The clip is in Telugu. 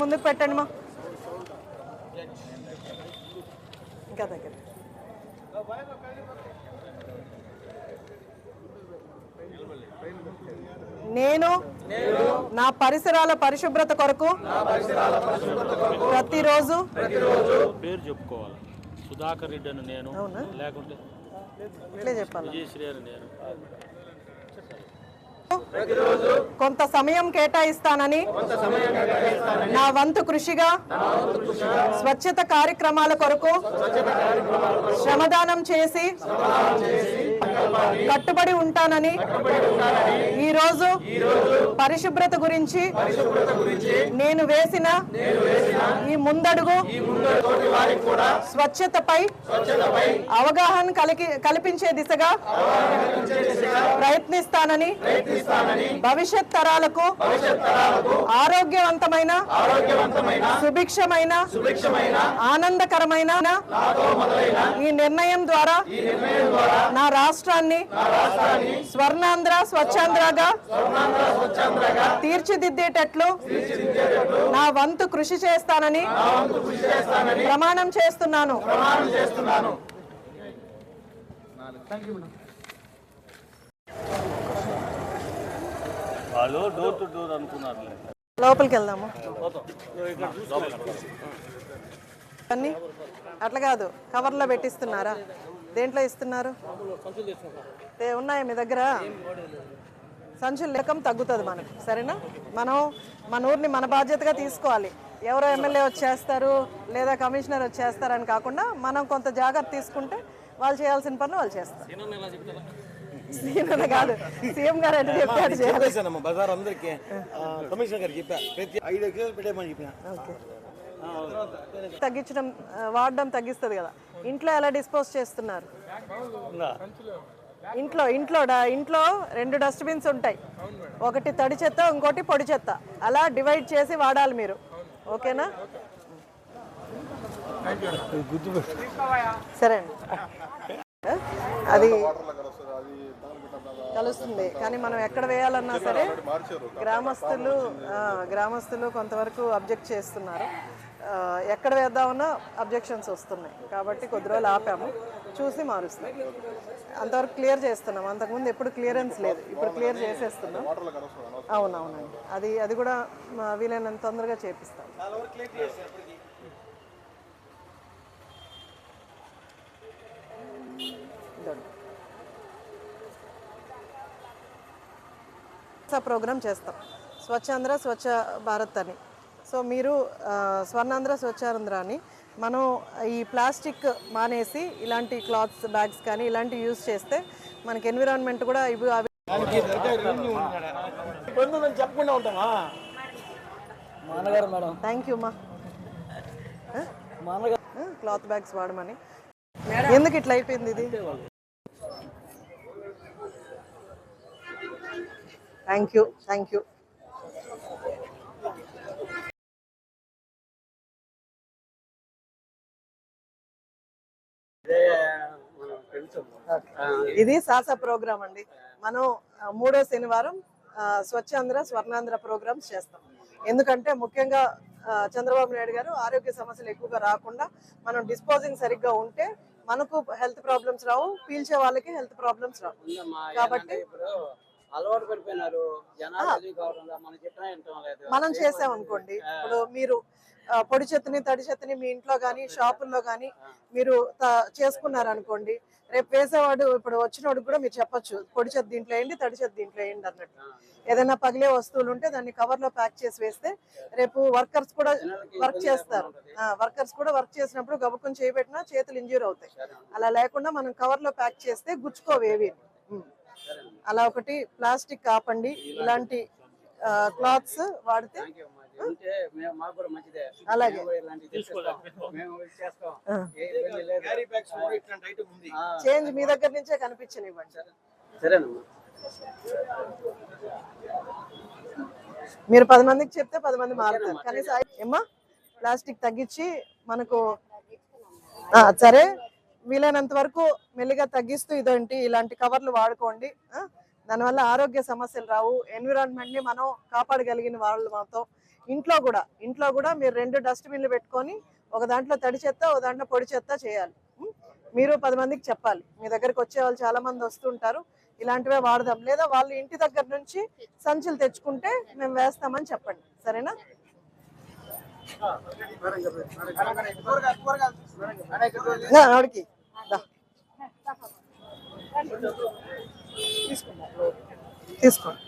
ముందుకు పెట్టండి మా ఇంకా దగ్గర నేను నా పరిసరాల పరిశుభ్రత కొరకు ప్రతిరోజు పేరు చెప్పుకోవాలి. సుధాకర్ రెడ్డి అని నేను, లేకుంటే ఇట్లే చెప్పాలి. విజయశ్రీ అని నేను కొంత సమయం కేటాయిస్తానని నా వంతు కృషిగా స్వచ్ఛత కార్యక్రమాల కొరకు శ్రమదానం చేసి కట్టుబడి ఉంటానని ఈరోజు పరిశుభ్రత గురించి నేను వేసిన ఈ ముందడుగు స్వచ్ఛతపై అవగాహన కల్పించే దిశగా ప్రయత్నిస్తానని భవిష్యత్ తరాలకు ఆరోగ్యవంతమైన సుభిక్షమైన ఆనందకరమైన ఈ నిర్ణయం ద్వారా నా రాష్ట్రాన్ని స్వర్ణాంధ్ర స్వచ్ఛాంధ్రగా తీర్చిదిద్దేటట్లు నా వంతు కృషి చేస్తానని ప్రమాణం చేస్తున్నాను. వాళ్ళు డోర్ టు డోర్ అనుకున్నారు. లోపలికి వెళ్దాము. అన్నీ అట్లా కాదు, కవర్లో పెట్టిస్తున్నారా? దేంట్లో ఇస్తున్నారు? ఉన్నాయా మీ దగ్గర? సంచుల రకం తగ్గుతుంది మనకు, సరేనా? మనం మన ఊరిని మన బాధ్యతగా తీసుకోవాలి. ఎవరో ఎమ్మెల్యే వచ్చేస్తారు లేదా కమిషనర్ వచ్చేస్తారని కాకుండా మనం కొంత జాగ్రత్త తీసుకుంటే వాళ్ళు చేయాల్సిన పనులు వాళ్ళు చేస్తారు. కాదు, సీఎం గారు అంటే చెప్పాడు. బజార్ అందరికి కమిషనర్ గారు చెప్పా, 5 కిలోలు పెట్టేమని చెప్పిన. తగ్గించడం, వాడడం తగ్గిస్తుంది కదా. ఇంట్లో ఎలా డిస్పోజ్ చేస్తున్నారు? ఇంట్లో 2 డస్ట్బిన్స్ ఉంటాయి. ఒకటి తడి చెత్త, ఇంకోటి పొడి చెత్త. అలా డివైడ్ చేసి వాడాలి మీరు, ఓకేనా? సరే అండి. అది కలుస్తుంది, కానీ మనం ఎక్కడ వేయాలన్నా సరే గ్రామస్తులు కొంతవరకు అబ్జెక్ట్ చేస్తున్నారు. ఎక్కడ వేద్దామన్నా అబ్జెక్షన్స్ వస్తున్నాయి కాబట్టి కొద్ది రోజులు ఆపాము, చూసి మారుస్తాం. అంతవరకు క్లియర్ చేస్తున్నాం. అంతకుముందు ఎప్పుడు క్లియరెన్స్ లేదు, ఇప్పుడు క్లియర్ చేసేస్తున్నాం. అవునవునండి, అది కూడా వీలైనంత తొందరగా చేపిస్తాం. ప్రోగ్రామ్ చేస్తాం, స్వచ్ఛాంధ్ర స్వచ్ఛ భారత్ అని. సో మీరు స్వర్ణాంధ్ర స్వచ్ఛాంధ్ర అని మనం ఈ ప్లాస్టిక్ మానేసి ఇలాంటి క్లాత్స్, బ్యాగ్స్ కానీ ఇలాంటివి యూజ్ చేస్తే మనకి ఎన్విరాన్మెంట్ కూడా థ్యాంక్ యూ మా క్లాత్ బ్యాగ్స్ వాడమని. ఎందుకు ఇట్లా అయిపోయింది ఇది? Thank you. ఇది సాసా ప్రోగ్రామ్ అండి. మనం 3వ శనివారం స్వచ్ఛాంధ్ర స్వర్ణాంధ్ర ప్రోగ్రామ్స్ చేస్తాం. ఎందుకంటే ముఖ్యంగా చంద్రబాబు నాయుడు గారు ఆరోగ్య సమస్యలు ఎక్కువగా రాకుండా మనం డిస్పోజింగ్ సరిగ్గా ఉంటే మనకు హెల్త్ ప్రాబ్లమ్స్ రావు, పీల్చే వాళ్ళకి హెల్త్ ప్రాబ్లమ్స్ రావు. కాబట్టి అలవాటు పడిపోయినారు జనాలు, మనం చేసామనుకోండి, ఇప్పుడు మీరు పొడి చెత్తని తడి చెత్తని మీ ఇంట్లో కానీ షాపుల్లో కానీ మీరు చేసుకున్నారనుకోండి, రేపు వేసేవాడు ఇప్పుడు వచ్చినోడు కూడా మీరు చెప్పొచ్చు, పొడి చెత్త దీంట్లో వేయండి, తడి చెత్త దీంట్లో వేయండి అన్నట్టు. ఏదైనా పగిలే వస్తువులు ఉంటే దాన్ని కవర్లో ప్యాక్ చేసి వేస్తే రేపు వర్కర్స్ కూడా వర్క్ చేస్తారు. వర్కర్స్ కూడా వర్క్ చేసినప్పుడు గబుక్కుని చేయబెట్టినా చేతులు ఇంజ్యూర్ అవుతాయి. అలా లేకుండా మనం కవర్లో ప్యాక్ చేస్తే గుచ్చుకోవేవి. అలా ఒకటి ప్లాస్టిక్ కాపండి, ఇలాంటి క్లాత్స్ వాడితే థ్యాంక్ యూ అమ్మా. ఇది ఉంటే మాకు కూడా మంచిదే. అలాగే. మేము కూడా ఇలాంటివి తెచ్చేస్తాం. మేము చేస్తాం. ఏ ఇబ్బంది లేదు. క్యారీ బ్యాగ్స్ కూడా ఇట్లాంటి ఐటమ్ ఉంది. ఆ, చేంజ్ మీ దగ్గర నుంచే కనిపించనివ్వండి. సరేనమ్మా. మీరు 10 మందికి చెప్తే 10 మంది మారుతారు. కనీసం ఏమ్మా ప్లాస్టిక్ తగ్గించి మనకు సరే వీలైనంత వరకు మెల్లిగా తగ్గిస్తూ ఇదేంటి ఇలాంటి కవర్లు వాడుకోండి. దానివల్ల ఆరోగ్య సమస్యలు రావు. ఎన్విరాన్మెంట్ ని మనం కాపాడగలిగిన వాళ్ళు మాత్రం ఇంట్లో కూడా మీరు 2 డస్ట్బిన్లు పెట్టుకొని ఒక దాంట్లో తడి చెత్త ఒక దాంట్లో పొడి చెత్త చేయాలి. మీరు 10 మందికి చెప్పాలి. మీ దగ్గరకు వచ్చే వాళ్ళు చాలా మంది వస్తుంటారు, ఇలాంటివే వాడదాం, లేదా వాళ్ళు ఇంటి దగ్గర నుంచి సంచులు తెచ్చుకుంటే మేము వేస్తామని చెప్పండి. సరేనా? ఆవిడకి తీసుకోండి.